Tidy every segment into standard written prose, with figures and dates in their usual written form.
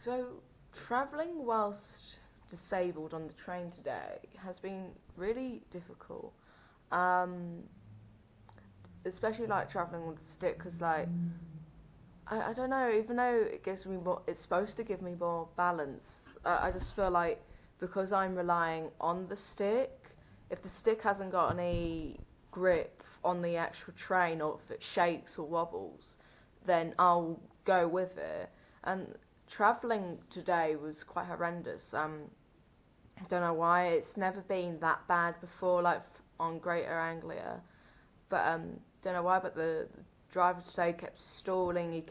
So, travelling whilst disabled on the train today has been really difficult. Um, Especially like travelling with a stick, because like I don't know, even though it gives me more, it's supposed to give me more balance. I just feel like because I'm relying on the stick, if the stick hasn't got any grip on the actual train, or if it shakes or wobbles, then I'll go with it. And travelling today was quite horrendous. I don't know why. It's never been that bad before, like on Greater Anglia. But don't know why. But the driver today kept stalling.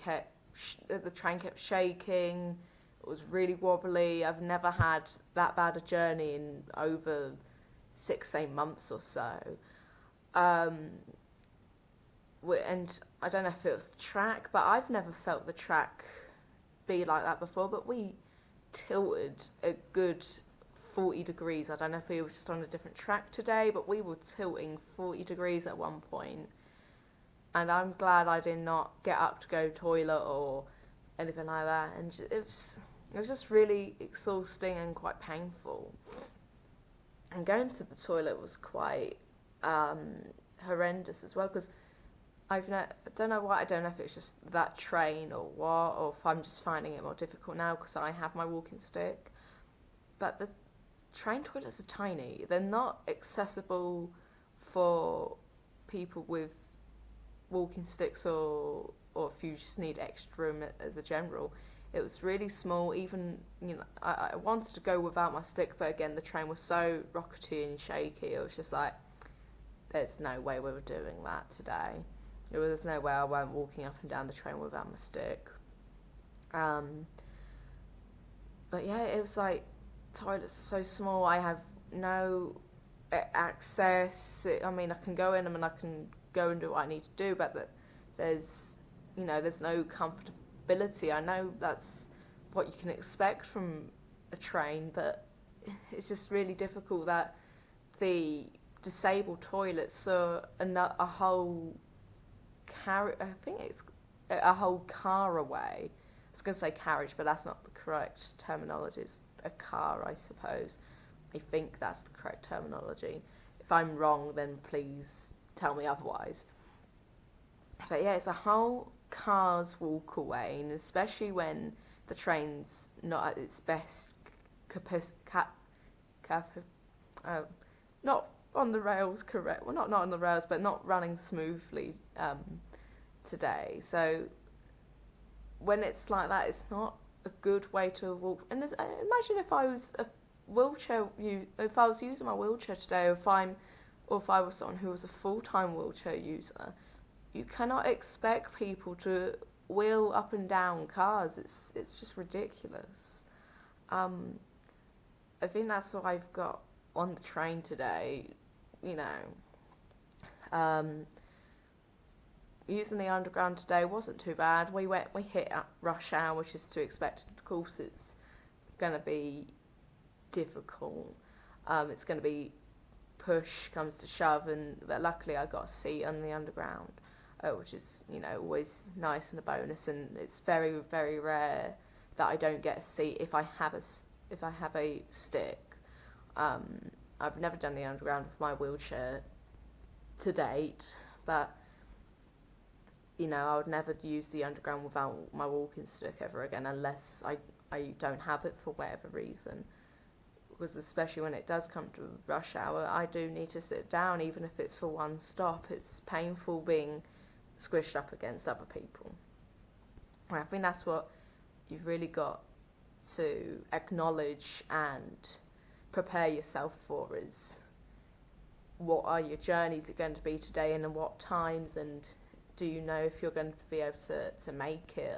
The train kept shaking. It was really wobbly. I've never had that bad a journey in over 6, 8 months or so. Um, and I don't know if it was the track, but I've never felt the track be like that before. But we tilted a good 40 degrees. I don't know if it was just on a different track today, but we were tilting 40 degrees at one point. And I'm glad I did not get up to go toilet or anything like that. And it was just really exhausting and quite painful. And going to the toilet was quite um, horrendous as well, because I don't know why. I don't know if it's just that train or what, or if I'm just finding it more difficult now because I have my walking stick. But the train toilets are tiny. They're not accessible for people with walking sticks, or if you just need extra room as a general. It was really small. Even I wanted to go without my stick, but again the train was so rockety and shaky. It was just like there's no way we were doing that today. There's no way I weren't walking up and down the train without my stick. Um, but yeah, it was like toilets are so small. I have no access. I mean, I can go in them and I can go and do what I need to do, but there's there's no comfortability. I know that's what you can expect from a train, but it's just really difficult that the disabled toilets are a whole I think it's a whole car away. I was going to say carriage, but that's not the correct terminology. It's a car, I suppose. I think that's the correct terminology. If I'm wrong, then please tell me otherwise. But yeah, it's a whole car's walk away, and especially when the train's not at its best uh, not on the rails, correct? Well, not on the rails, but not running smoothly today. So when it's like that, it's not a good way to walk. And imagine if I was if I was using my wheelchair today, or if I was someone who was a full-time wheelchair user. You cannot expect people to wheel up and down cars. It's just ridiculous. Um, I think that's what I've got on the train today. You know, using the underground today wasn't too bad. We hit at rush hour, which is to expect. Of course, it's going to be difficult. It's going to be push comes to shove, but luckily I got a seat on the underground, which is always nice and a bonus. And it's very very rare that I don't get a seat if I have a stick. I've never done the underground with my wheelchair to date, but I would never use the underground without my walking stick ever again, unless I don't have it for whatever reason. Because especially when it does come to rush hour, I do need to sit down, even if it's for one stop. It's painful being squished up against other people. And I think that's what you've really got to acknowledge and prepare yourself for, is what are your journeys are going to be today, and in what times, and do you know if you're going to be able to make it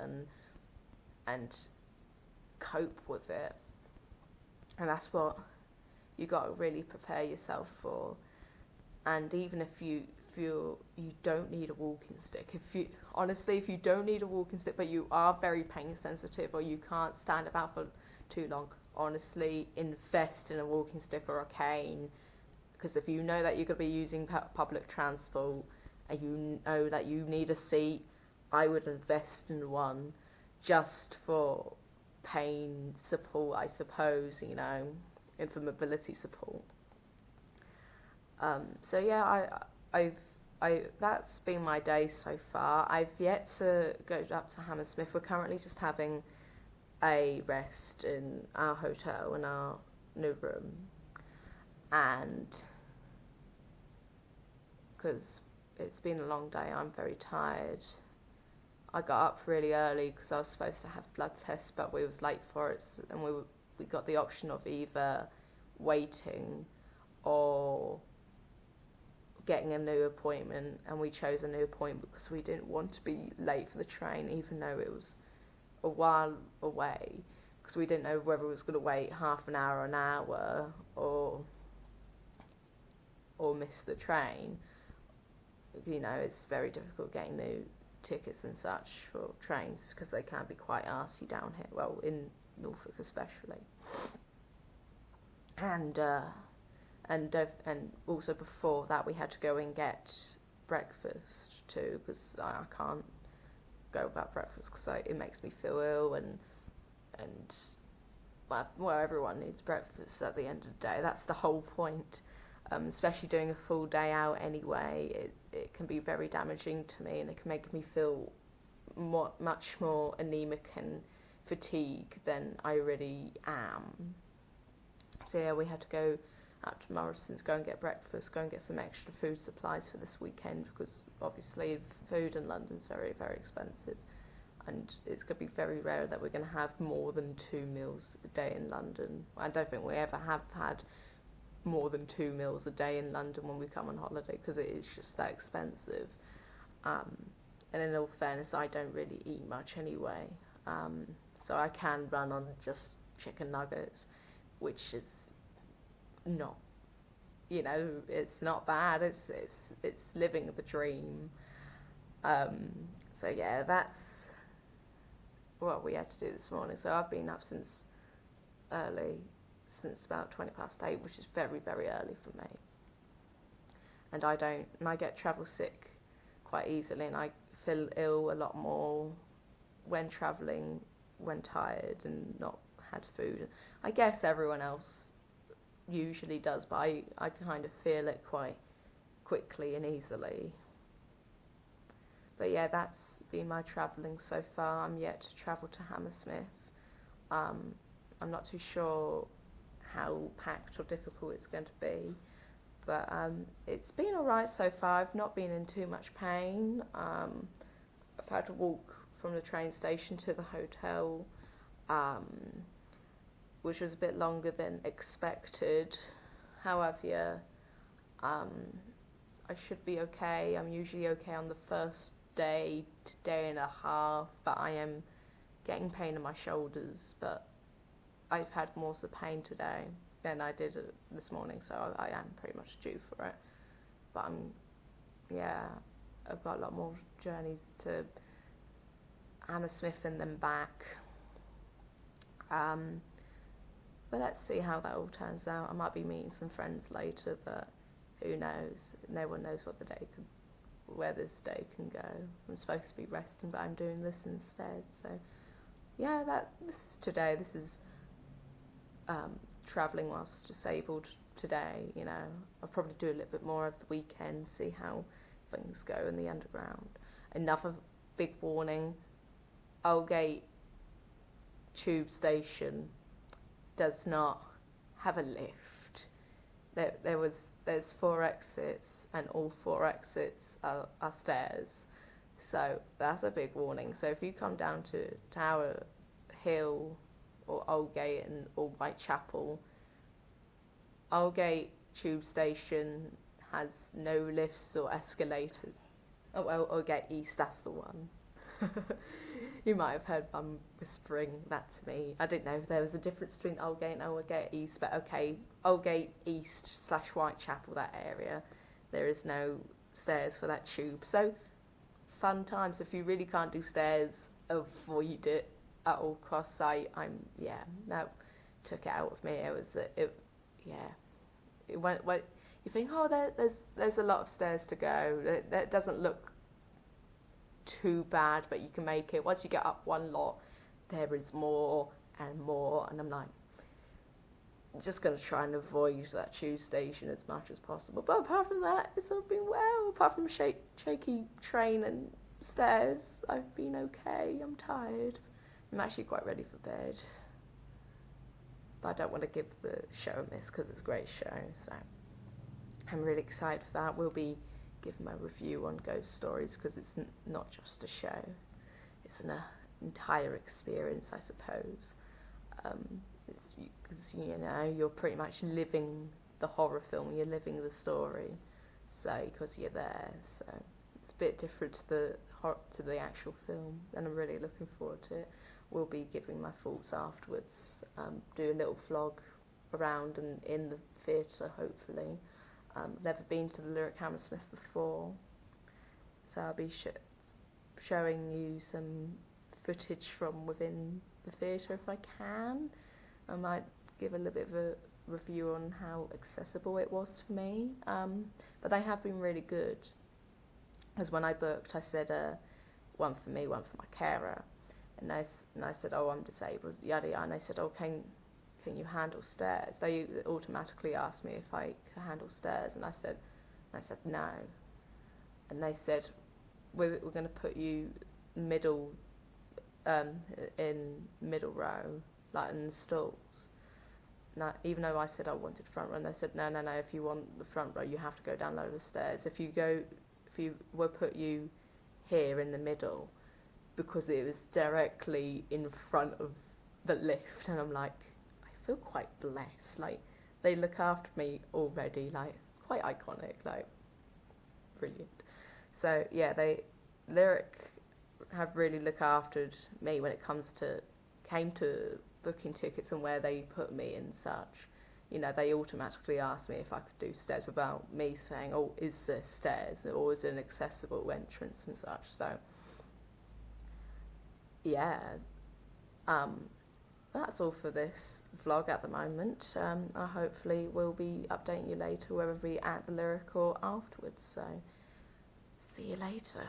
and cope with it. And that's what you got to really prepare yourself for. And even if you don't need a walking stick, if you don't need a walking stick, but you are very pain sensitive, or you can't stand about for too long, honestly invest in a walking stick or a cane. Because if you know that you're going to be using public transport and you know that you need a seat, I would invest in one, just for pain support, I suppose, you know, and for mobility support. So yeah, that's been my day so far. I've yet to go up to Hammersmith. We're currently just having a rest in our hotel in our new room, and because it's been a long day, I'm very tired. I got up really early because I was supposed to have blood tests, but we was late for it, and we got the option of either waiting or getting a new appointment, and we chose a new appointment because we didn't want to be late for the train, even though it was a while away, because we didn't know whether we was going to wait half an hour, an hour, or miss the train. You know, it's very difficult getting new tickets and such for trains because they can be quite arsey down here. Well, in Norfolk especially. And also before that we had to go and get breakfast too, because I can't go without breakfast because it makes me feel ill, and well, everyone needs breakfast at the end of the day. That's the whole point. Especially doing a full day out anyway, it can be very damaging to me, and it can make me feel much more anemic and fatigued than I really am. So yeah, we had to go out to Morrison's, go and get breakfast, go and get some extra food supplies for this weekend, because obviously food in London's very, very expensive, and it's going to be very rare that we're going to have more than 2 meals a day in London. I don't think we ever have had more than 2 meals a day in London when we come on holiday, because it is just that expensive. And in all fairness, I don't really eat much anyway, so I can run on just chicken nuggets, which is not, you know, it's not bad. It's living the dream. So yeah, that's what we had to do this morning. So I've been up since about 8:20, which is very, very early for me. And I get travel sick quite easily, and I feel ill a lot more when travelling, when tired and not had food. I guess everyone else usually does, but I kind of feel it quite quickly and easily. But yeah, that's been my travelling so far. I'm yet to travel to Hammersmith. I'm not too sure how packed or difficult it's going to be, but it's been alright so far. I've not been in too much pain. I've had to walk from the train station to the hotel, which was a bit longer than expected. However, I should be okay. I'm usually okay on the first day to day and a half, but I am getting pain in my shoulders, but I've had more of the pain today than I did this morning, so I am pretty much due for it. But I've got a lot more journeys to Hammersmith and then back. But let's see how that all turns out. I might be meeting some friends later, but who knows? No one knows where this day can go. I'm supposed to be resting, but I'm doing this instead. So yeah, this is today. This is travelling whilst disabled today. You know, I'll probably do a little bit more over the weekend, see how things go in the underground. Another big warning: Aldgate tube station does not have a lift. There's 4 exits, and all 4 exits are stairs. So that's a big warning. So if you come down to Tower Hill or Aldgate or Whitechapel, Aldgate tube station has no lifts or escalators. Oh well, Aldgate East, that's the one. You might have heard Mum whispering that to me. I didn't know if there was a difference between Aldgate and Aldgate East, but okay, Aldgate East / Whitechapel, that area, there is no stairs for that tube. So fun times. If you really can't do stairs, avoid it at all costs. That took it out of me. It was it went. You think, oh, there's a lot of stairs to go. That doesn't look too bad, but you can make it. Once you get up one lot, there is more, can more, and I'm like, just going to try and avoid that tube station as much as possible. But apart from that, it's all been well. Apart from shaky train and stairs, I've been okay. I'm tired. I'm actually quite ready for bed. But I don't want to give the show a miss because it's a great show. So I'm really excited for that. We'll be giving my review on Ghost Stories because it's not just a show. It's an entire experience, I suppose. It's because, you know, you're pretty much living the horror film, you're living the story, so because you're there, so it's a bit different to the actual film, and I'm really looking forward to it. We'll be giving my thoughts afterwards, do a little vlog around and in the theatre, hopefully. Never been to the Lyric Hammersmith before, so I'll be showing you some footage from within the theatre if I can. I might give a little bit of a review on how accessible it was for me, but they have been really good, because when I booked I said one for me, one for my carer, and I said, oh, I'm disabled, yada yada, and they said, oh, can you handle stairs? They automatically asked me if I could handle stairs, and I said no, and they said, we're going to put you middle, in middle row, like in the stalls. Now, even though I said I wanted front row, and they said no, if you want the front row you have to go down loads of stairs. We'll put you here in the middle, because it was directly in front of the lift, and I'm like, I feel quite blessed, like they look after me already, like quite iconic, like brilliant. So yeah, Lyric have really looked after me when it came to booking tickets and where they put me and such. You know, they automatically asked me if I could do stairs without me saying, oh, is there stairs, or is it an accessible entrance and such. So yeah, that's all for this vlog at the moment. I hopefully will be updating you later, whether it be at the Lyric or afterwards. So see you later.